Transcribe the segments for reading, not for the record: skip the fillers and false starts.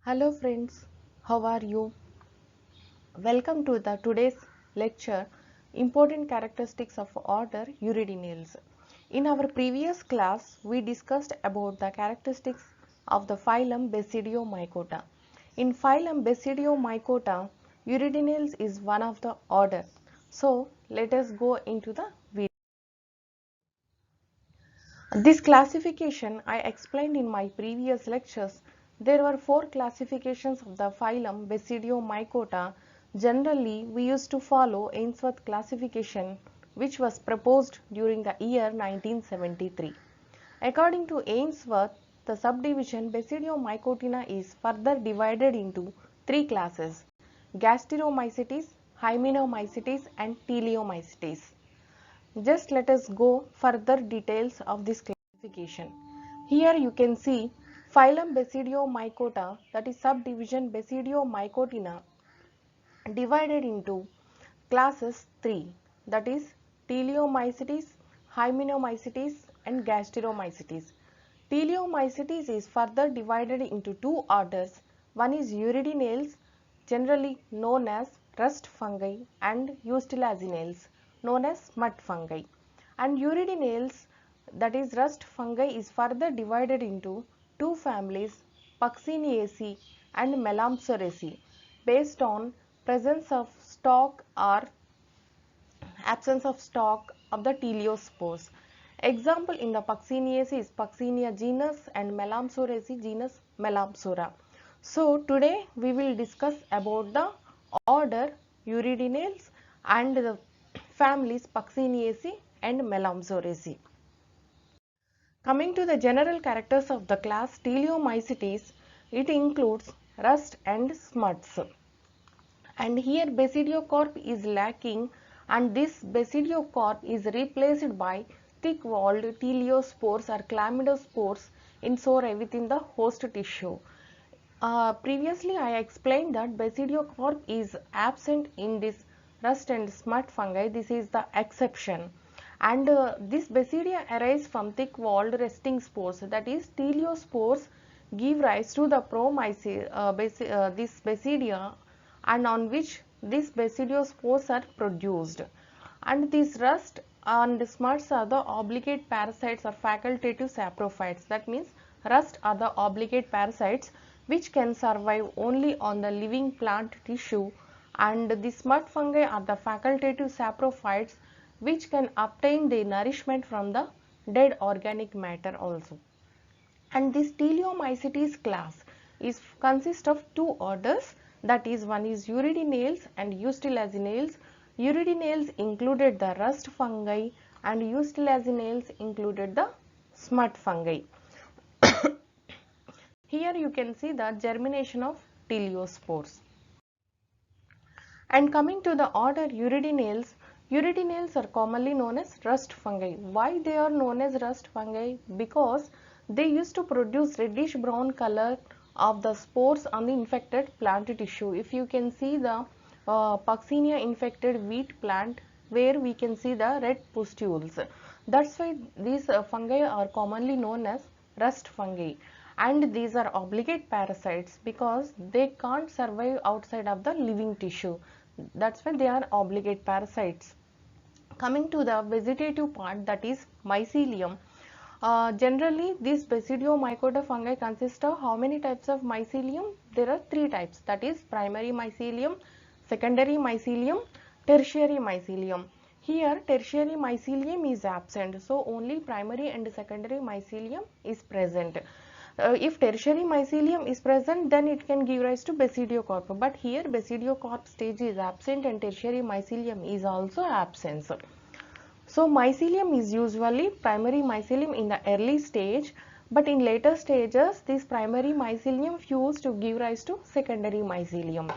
Hello friends, how are you? Welcome to the today's lecture Important Characteristics of Order Eurydineals. In our previous class, we discussed about the characteristics of the phylum Basidiomycota. In phylum Basidiomycota, Eurydineals is one of the order. So, let us go into the video. This classification I explained in my previous lectures. There were four classifications of the phylum Basidiomycota. Generally, we used to follow Ainsworth classification, which was proposed during the year 1973. According to Ainsworth, the subdivision Basidiomycotina is further divided into three classes: Gasteromycetes, Hymenomycetes and Teleomycetes. Just let us go further details of this classification. Here you can see phylum Basidiomycota, that is subdivision Basidiomycotina, divided into classes 3, that is Teleomycetes, Hymenomycetes and Gasteromycetes. Teleomycetes is further divided into two orders. One is Eurydineals, generally known as rust fungi, and Eustylazinales, known as smut fungi. And Eurydineals, that is rust fungi, is further divided into two families, Pucciniaceae and Melamsoraceae, based on presence of stalk or absence of stalk of the teleospores. Example in the Pucciniaceae is Puccinia genus and Melamsoraceae genus Melamsora. So today we will discuss about the order Eurydineals and the families Pucciniaceae and Melamsoraceae. Coming to the general characters of the class Teleomycetes, it includes rust and smuts. And here basidiocarp is lacking, and this basidiocarp is replaced by thick walled teleospores or chlamydospores in sore within the host tissue. Previously I explained that basidiocarp is absent in this rust and smut fungi. This is the exception, and this basidia arise from thick walled resting spores, that is teleospores give rise to the this basidia, and on which these basidiospores are produced. And these rust and smuts are the obligate parasites or facultative saprophytes. That means rust are the obligate parasites which can survive only on the living plant tissue, and the smut fungi are the facultative saprophytes which can obtain their nourishment from the dead organic matter also. And this Teleomycetes class is consist of two orders, that is one is Eurydineals and Eustylazinales. Eurydineals included the rust fungi and Eustylazinales included the smut fungi. Here you can see the germination of teleospores. And coming to the order Eurydineals, Eurydineals are commonly known as rust fungi. Why they are known as rust fungi? Because they used to produce reddish brown color of the spores on the infected plant tissue. If you can see the Puccinia infected wheat plant, where we can see the red pustules. That's why these fungi are commonly known as rust fungi. And these are obligate parasites because they can't survive outside of the living tissue. That's why they are obligate parasites. Coming to the vegetative part, that is mycelium. Generally, these Basidiomycota fungi consist of how many types of mycelium? There are three types, that is primary mycelium, secondary mycelium, tertiary mycelium. Here tertiary mycelium is absent, so only primary and secondary mycelium is present. If tertiary mycelium is present, then it can give rise to basidiocarp, but here basidiocarp stage is absent and tertiary mycelium is also absent. So mycelium is usually primary mycelium in the early stage, but in later stages this primary mycelium fused to give rise to secondary mycelium.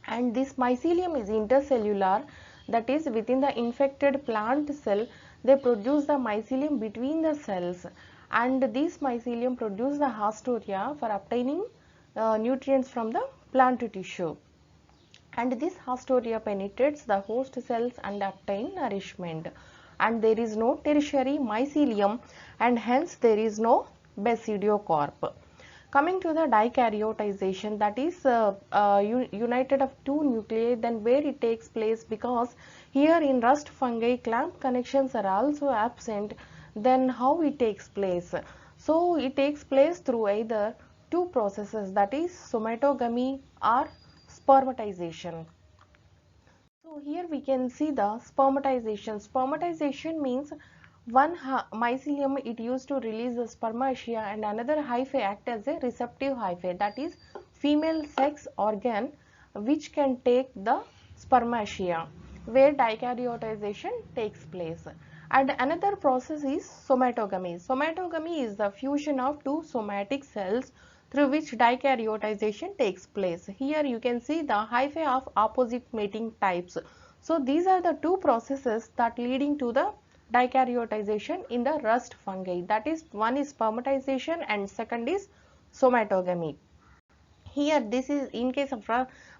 And this mycelium is intercellular, that is within the infected plant cell they produce the mycelium between the cells, and this mycelium produce the haustoria for obtaining nutrients from the plant tissue, and this haustoria penetrates the host cells and obtain nourishment, and there is no tertiary mycelium and hence there is no basidiocarp. Coming to the dikaryoticization, that is united of two nuclei, then where it takes place, because here in rust fungi clamp connections are also absent, then how it takes place? So it takes place through either two processes, that is somatogamy or spermatization. So here we can see the spermatization. Spermatization means one mycelium it used to release the spermatia and another hyphae act as a receptive hyphae, that is female sex organ which can take the spermatia where dikaryoticization takes place. And another process is somatogamy. Somatogamy is the fusion of two somatic cells through which dikaryoticization takes place. Here you can see the hyphae of opposite mating types. So these are the two processes that leading to the dikaryoticization in the rust fungi. That is, one is spermatization and second is somatogamy. Here this is in case of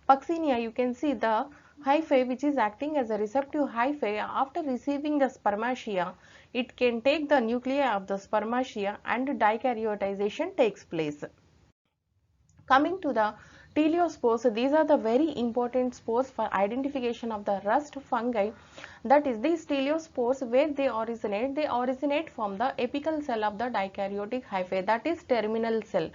Puccinia, you can see the hyphae which is acting as a receptive hyphae. After receiving the spermatia, it can take the nuclei of the spermatia and dikaryoticization takes place. Coming to the teleospores, these are the very important spores for identification of the rust fungi. That is, these teleospores, where they originate from the apical cell of the dikaryotic hyphae, that is terminal cell.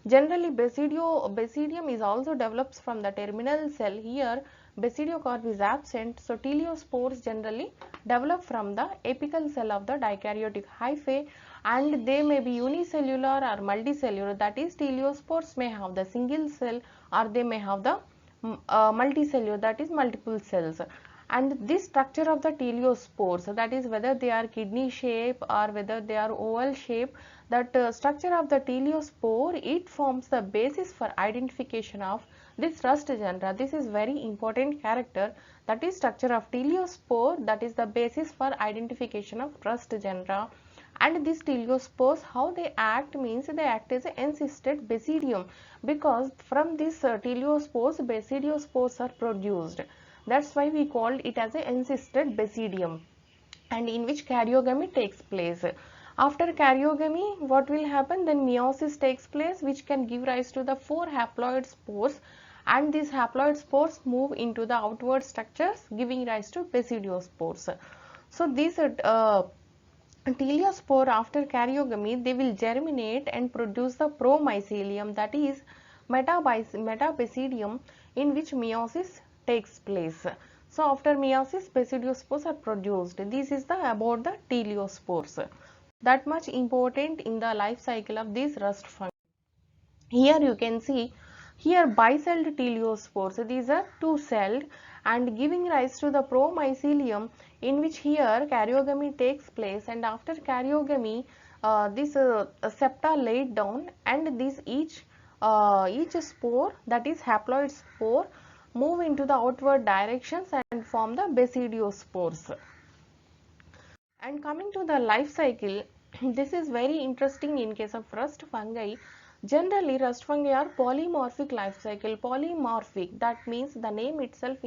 Generally, basidium is also develops from the terminal cell. Here, basidiocarp is absent. So, teleospores generally develop from the apical cell of the dikaryotic hyphae, and they may be unicellular or multicellular. That is, teleospores may have the single cell or they may have the multicellular, that is multiple cells. And this structure of the teleospores, that is whether they are kidney shape or whether they are oval shape, that structure of the teleospore, it forms the basis for identification of this rust genera. This is very important character, that is structure of teleospore, that is the basis for identification of rust genera. And these teleospores, how they act means they act as an encysted basidium, because from this teleospores basidiospores are produced. That's why we called it as a encysted basidium, and in which karyogamy takes place. After karyogamy, what will happen? Then meiosis takes place, which can give rise to the 4 haploid spores, and these haploid spores move into the outward structures, giving rise to basidiospores. So these teleospore, after karyogamy, they will germinate and produce the promycelium, that is metabasidium, in which meiosis takes place. So after meiosis, basidiospores are produced. This is the about the teleospores. That much important in the life cycle of these rust fungi. Here you can see here bicelled teleospores. These are two-celled and giving rise to the promycelium, in which here karyogamy takes place, and after karyogamy this septa laid down, and this each spore, that is haploid spore, move into the outward directions and form the basidiospores. And coming to the life cycle, this is very interesting in case of rust fungi. Generally, rust fungi are polymorphic life cycle. Polymorphic, that means the name itself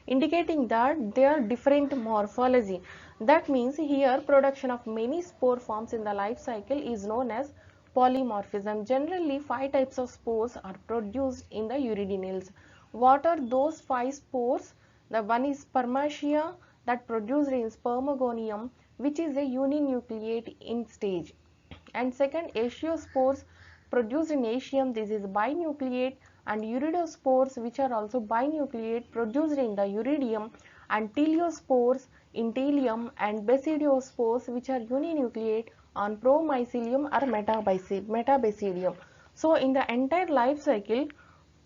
indicating that they are different morphology. That means here production of many spore forms in the life cycle is known as polymorphism. Generally, 5 types of spores are produced in the uridinales. What are those 5 spores? The one is spermatia, that produced in spermagonium, which is a uninucleate in stage. And second, achiospores produced in achium, this is binucleate, and uridospores, which are also binucleate, produced in the uridium, and teleospores in teleum, and basidiospores, which are uninucleate on promycelium or metabasidium. So in the entire life cycle,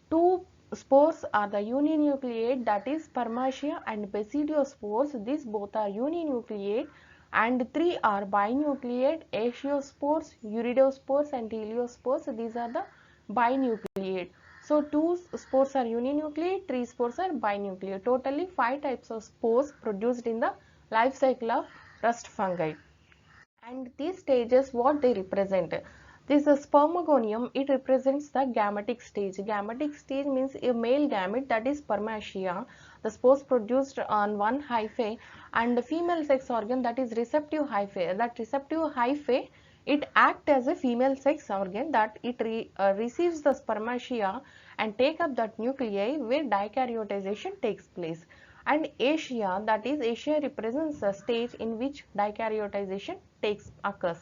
2 spores are the uninucleate, that is spermatia and basidiospores. These both are uninucleate, and 3 are binucleate, achiospores, uridospores and teleospores. These are the binucleate. So 2 spores are uninucleate, 3 spores are binucleate. Totally 5 types of spores produced in the life cycle of rust fungi. And these stages, what they represent? This is spermagonium, it represents the gametic stage. Gametic stage means a male gamete, that is spermatia, the spores produced on one hyphae, and the female sex organ, that is receptive hyphae. That receptive hyphae, It acts as a female sex organ that it receives the spermatia and take up that nuclei where dikaryoticization takes place. And Asia, that is Asia represents a stage in which dikaryoticization occurs.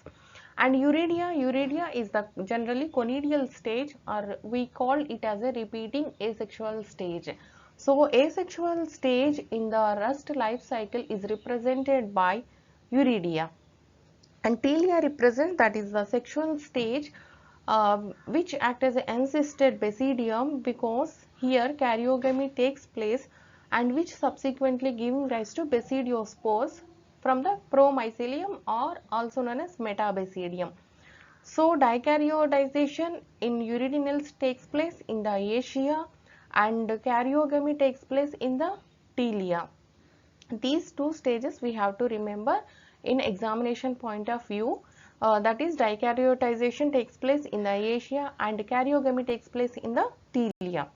And Eurydia is the generally conidial stage, or we call it as a repeating asexual stage. So asexual stage in the rust life cycle is represented by Eurydia. And telia represents, that is the sexual stage, which act as an encysted basidium, because here karyogamy takes place and which subsequently giving rise to basidiospores from the promycelium, or also known as metabasidium. So dikaryoticization in uridinals takes place in the Asia and karyogamy takes place in the telia. These two stages we have to remember in examination point of view, that is dikaryoticization takes place in the Asia and karyogamy takes place in the telia.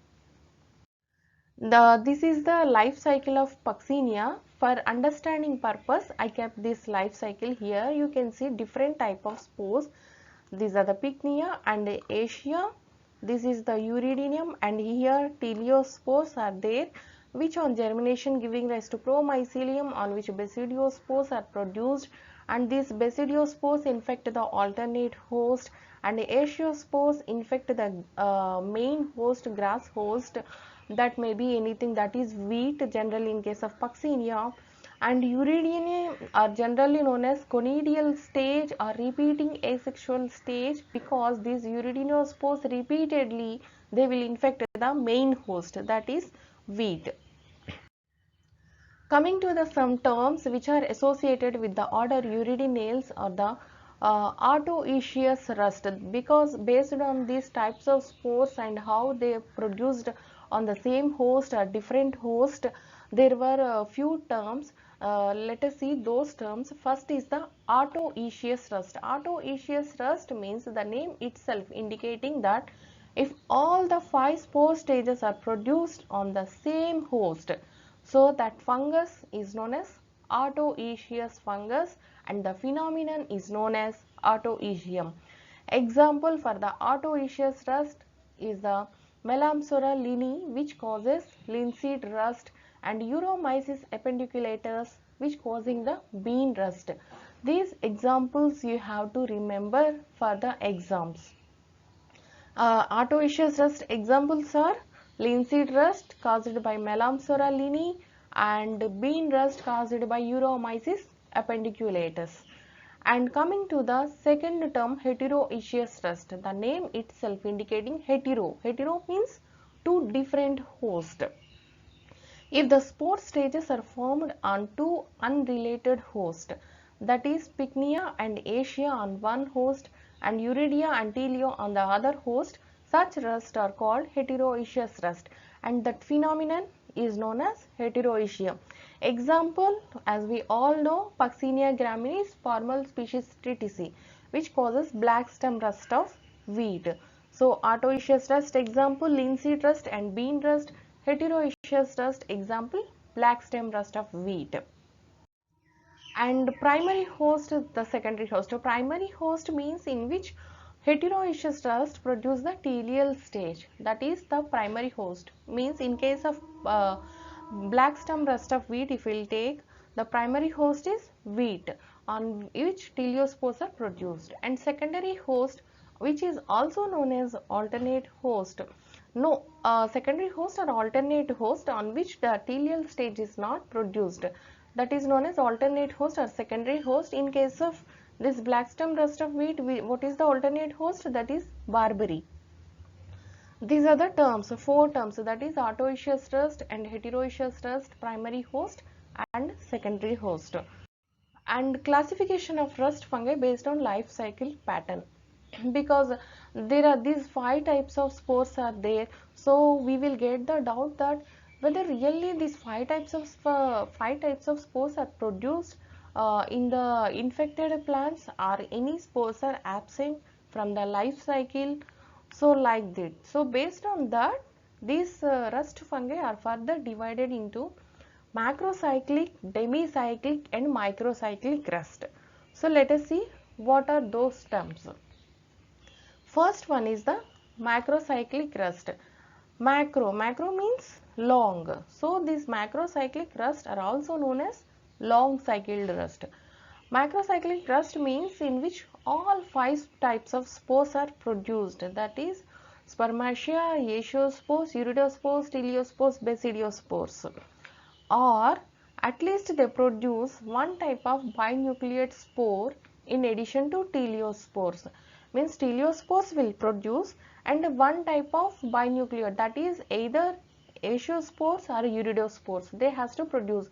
This is the life cycle of Puccinia. For understanding purpose, I kept this life cycle here. You can see different type of spores. These are the Pycnia and the Asia. This is the Eurydium, and here teleospores are there, which on germination giving rise to promycelium, on which basidiospores are produced, and these basidiospores infect the alternate host, and the Asiospores infect the main host, grass host. That may be anything, that is wheat generally in case of Puccinia. And Eurydium are generally known as conidial stage or repeating asexual stage, because these Eurydienospores repeatedly they will infect the main host, that is wheat. Coming to the some terms which are associated with the order Eurydiales, or the Artoecious rust, because based on these types of spores and how they are produced on the same host or different host, there were a few terms. Let us see those terms. First is the Artoecious rust. Artoecious rust means the name itself indicating that if all the 5 spore stages are produced on the same host, so that fungus is known as Artoecious fungus, and the phenomenon is known as Artoecium. Example for the Artoecious rust is the Melamsora linii, which causes linseed rust, and Euromyces appendiculatus, which causing the bean rust. These examples you have to remember for the exams. Artoecious rust examples are linseed rust caused by Melamsora linii and bean rust caused by Euromyces appendiculatus. And coming to the second term, heteroecious rust, the name itself indicating hetero. Hetero means two different hosts. If the spore stages are formed on two unrelated hosts, that is Pycnia and Asia on one host and Eurydia and Telio on the other host, such rust are called heteroecious rust, and that phenomenon is known as heteroecium. Example, as we all know, Puccinia graminis, formal species Tritici, which causes black stem rust of wheat. So artoecious rust example, linseed rust and bean rust. Heteroecious rust example, black stem rust of wheat. And primary host is the secondary host. So primary host means in which heteroecious rust produce the teleal stage, that is the primary host. Means in case of black stem rust of wheat, if we will take, the primary host is wheat on which teleospores are produced, and secondary host, which is also known as alternate host. No, secondary host or alternate host on which the teleal stage is not produced, that is known as alternate host or secondary host. In case of this black stem rust of wheat, what is the alternate host? That is barberry. These are the terms, 4 terms, that is artoecious rust and heteroecious rust, primary host and secondary host. And classification of rust fungi based on life cycle pattern, because there are these 5 types of spores are there, so we will get the doubt that whether really these 5 types of spores are produced in the infected plants, or any spores are absent from the life cycle. So like that, so based on that, these rust fungi are further divided into macrocyclic, demicyclic and microcyclic rust. So let us see What are those terms? First one is the macrocyclic rust. Macro means long. So these macrocyclic rust are also known as long cycled rust. Macrocyclic rust means in which all 5 types of spores are produced, that is spermatia, ichthyospores, iridospores, teleospores, basidiospores, or at least they produce one type of binucleate spore in addition to teleospores. Means teleospores will produce and one type of binucleate, that is either ichthyospores or iridospores, they has to produce.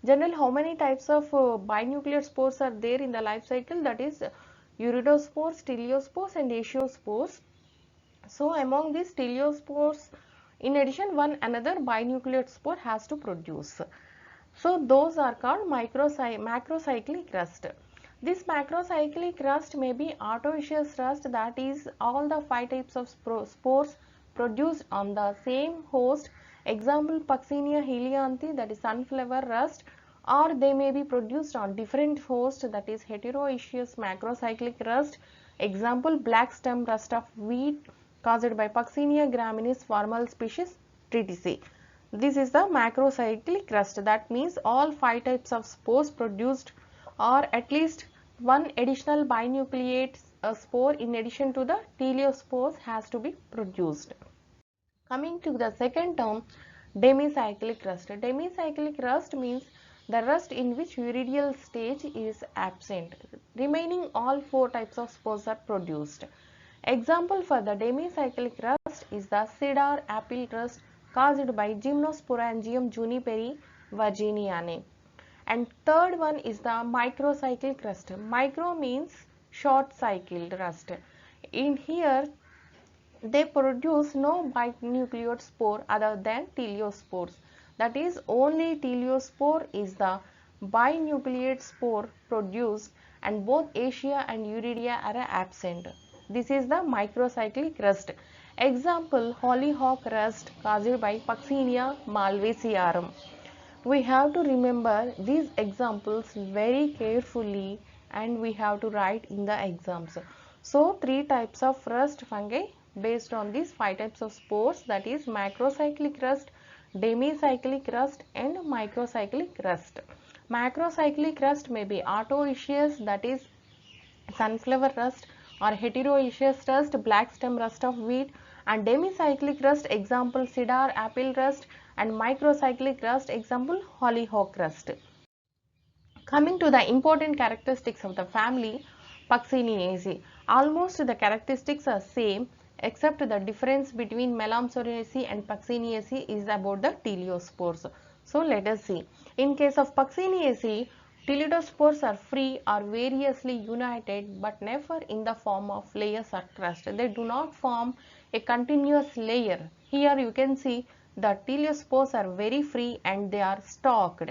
Generally, how many types of binucleate spores are there in the life cycle? That is iridospores, teleospores and ichthyospores. So among these teleospores, in addition one another binucleate spore has to produce. So those are called macrocyclic rust. This macrocyclic rust may be autoecious rust, that is all the 5 types of spores produced on the same host. Example Puccinia helianthi, that is sunflower rust, or they may be produced on different hosts, that is heteroecious macrocyclic rust. Example black stem rust of wheat caused by Puccinia graminis formal species Triticeae. This is the macrocyclic rust, that means all 5 types of spores produced or at least one additional binucleate spore in addition to the teleospores has to be produced. Coming to the second term, demicyclic rust. Demicyclic rust means the rust in which viridial stage is absent. Remaining all 4 types of spores are produced. Example for the demicyclic rust is the cedar apple rust caused by Gymnosporangium juniperi virginianae. And third one is the microcyclic rust. Micro means short cycled rust. In here they produce no binucleate spore other than teleospores. That is only teleospore is the binucleate spore produced and both achia and uridia are absent. This is the microcyclic rust. Example hollyhock rust caused by Puccinia malvacearum. We have to remember these examples very carefully and we have to write in the exams. So 3 types of rust fungi based on these 5 types of spores, that is macrocyclic rust, demicyclic rust and microcyclic rust. Macrocyclic rust may be autoecious, that is sunflower rust, or heteroecious rust, black stem rust of wheat, and demicyclic rust example cedar apple rust, and microcyclic rust example hollyhock rust. Coming to the important characteristics of the family Puccineaceae, almost the characteristics are same except the difference between Melamsoriaceae and Puccineaceae is about the teleospores. So let us see. In case of Puccineaceae, teleospores are free or variously united but never in the form of layers or crust. They do not form a continuous layer. Here you can see the teleospores are very free and they are stalked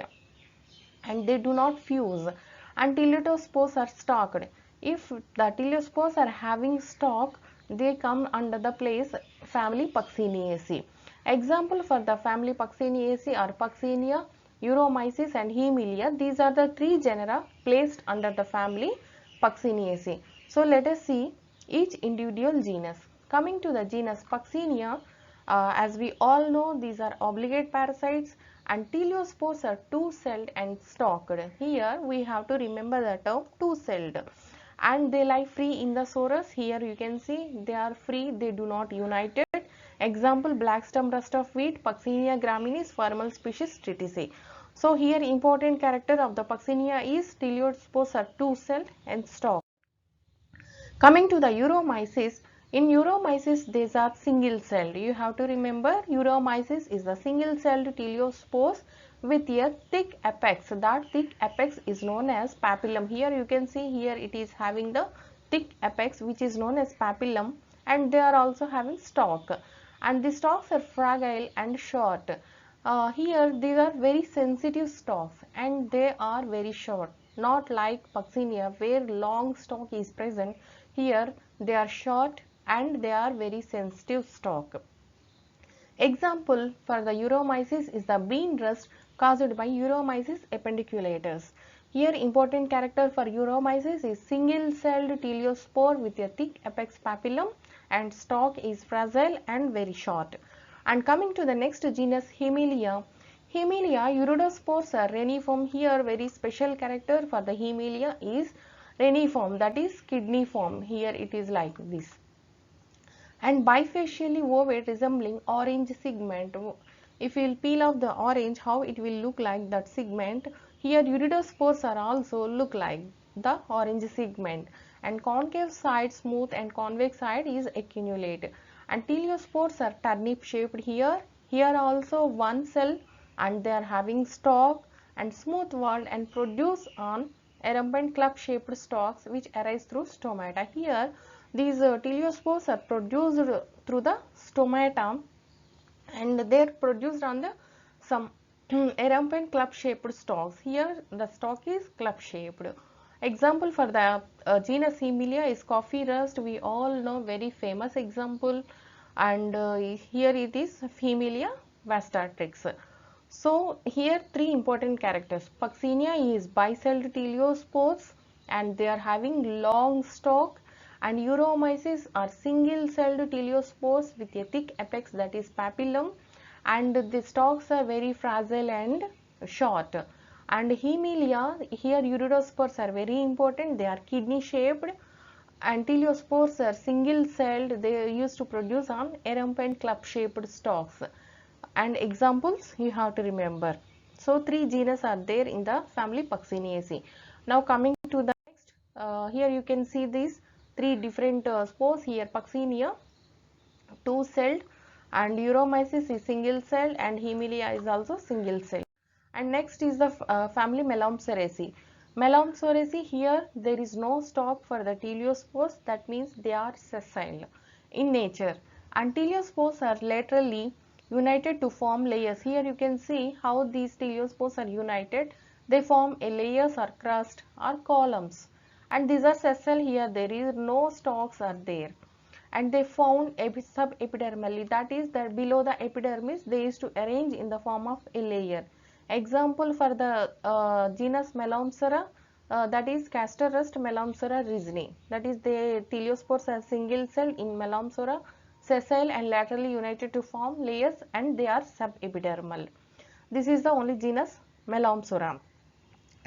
and they do not fuse, and teleospores are stalked. If the teleospores are having stalk, they come under the place family Puccineaceae. Example for the family Puccineaceae are Puccinia, Euromyces and Hemilia. These are the 3 genera placed under the family Puccineaceae. So let us see each individual genus. Coming to the genus Puccinia, as we all know, these are obligate parasites and teleospores are 2-celled and stalked. Here we have to remember the term 2-celled and they lie free in the sorus. Here you can see they are free, they do not united. Example black stem rust of wheat, Puccinia graminis, formal species Triticeae. So here important character of the Puccinia is teleospores are 2-celled and stalked. Coming to the Euromyces, in Euromyces these are single-celled. You have to remember Euromyces is a single-celled teleospores with a thick apex. That thick apex is known as papillum. Here you can see here it is having the thick apex which is known as papillum, and they are also having stalk, and the stalks are fragile and short. Here these are very sensitive stalks and they are very short, not like Puccinia where long stalk is present. Here they are short and they are very sensitive stalk. Example for the Euromyces is the bean rust caused by Euromyces appendiculatus. Here important character for Euromyces is single-celled teleospore with a thick apex papillum and stalk is fragile and very short. And coming to the next genus Hemilia. Hemilia iridospores are reniform. Here very special character for the Hemilia is reniform, that is kidney form. Here it is like this. And bifacially ovate resembling orange segment. If you will peel off the orange, how it will look like that segment. Here iridospores are also look like the orange segment, and concave side smooth and convex side is accumulate, and teleospores are turnip shaped. Here also one cell, and they are having stalk and smooth walled and produce on rampant club shaped stalks which arise through stomata. Here these teleospores are produced through the stomata, and they are produced on the some rampant club shaped stalks. Here the stalk is club shaped. Example for the genus Hemilia is coffee rust. We all know very famous example, and here it is Hemilia vastatrix. So here three important characters. Puccinia is bicelled teleospores and they are having long stalk, and Euromyces are single-celled teleospores with a thick apex, that is papillum, and the stalks are very fragile and short. And Hemilia, here iridospores are very important. They are kidney shaped, and teleospores are single-celled. They are used to produce on rampant club shaped stalks. And examples you have to remember. So three genus are there in the family Pucciniaceae. Now coming to the next, here you can see these three different spores. Here Puccinia two-celled, and Euromyces is single-celled, and Hemilia is also single-celled. And next is the family Melamseraceae. Melamseraceae, here there is no stalk for the teleospores, that means they are sessile in nature, and teleospores are laterally united to form layers. Here you can see how these teleospores are united. They form a layers or crust or columns, and these are sessile. Here there is no stalks are there, and they found subepidermally, that is that below the epidermis they used to arrange in the form of a layer. Example for the genus Melamsera, that is castor rust Melamsera rhizini, that is the teleospores are single celled in Melamsera, sessile and laterally united to form layers, and they are subepidermal. This is the only genus Melamsera.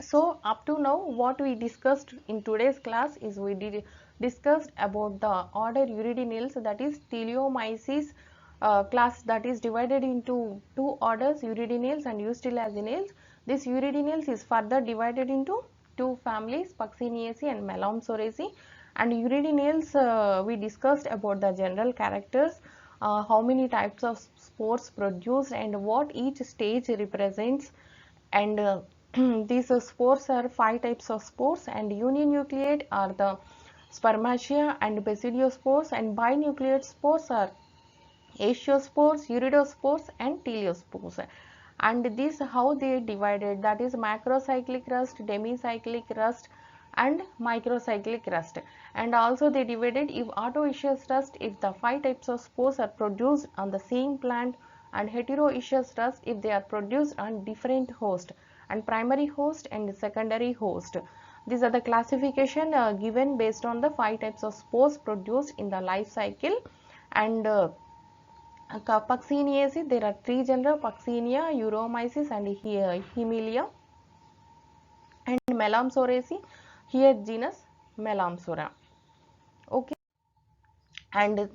So up to now what we discussed in today's class is we discussed about the order Uridineals, that is Teleomyces class, that is divided into two orders, Uridineals and Eustylazinales. This Uridineals is further divided into two families, Pucciniaceae and Melamseraceae. And Uridineals, we discussed about the general characters, how many types of spores produced and what each stage represents, and these spores are 5 types of spores, and uninucleate are the spermatia and basidiospores, and binucleate spores are achiospores, iridospores and teleospores. And this how they divided, that is macrocyclic rust, demicyclic rust and microcyclic rust. And also they divided if autoecious rust if the 5 types of spores are produced on the same plant, and heteroecious rust if they are produced on different host, and primary host and secondary host. These are the classification given based on the 5 types of spores produced in the life cycle. And Pucciniaceae, there are 3 genera, Puccinia, Euromyces and Hemilia. And Melamseraceae, here genus Melamsora. Okay, and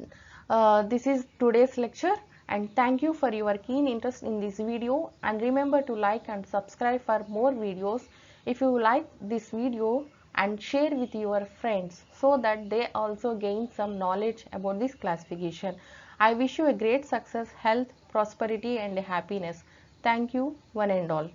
this is today's lecture, and thank you for your keen interest in this video, and remember to like and subscribe for more videos. If you like this video, and share with your friends so that they also gain some knowledge about this classification. I wish you a great success, health, prosperity and happiness. Thank you one and all.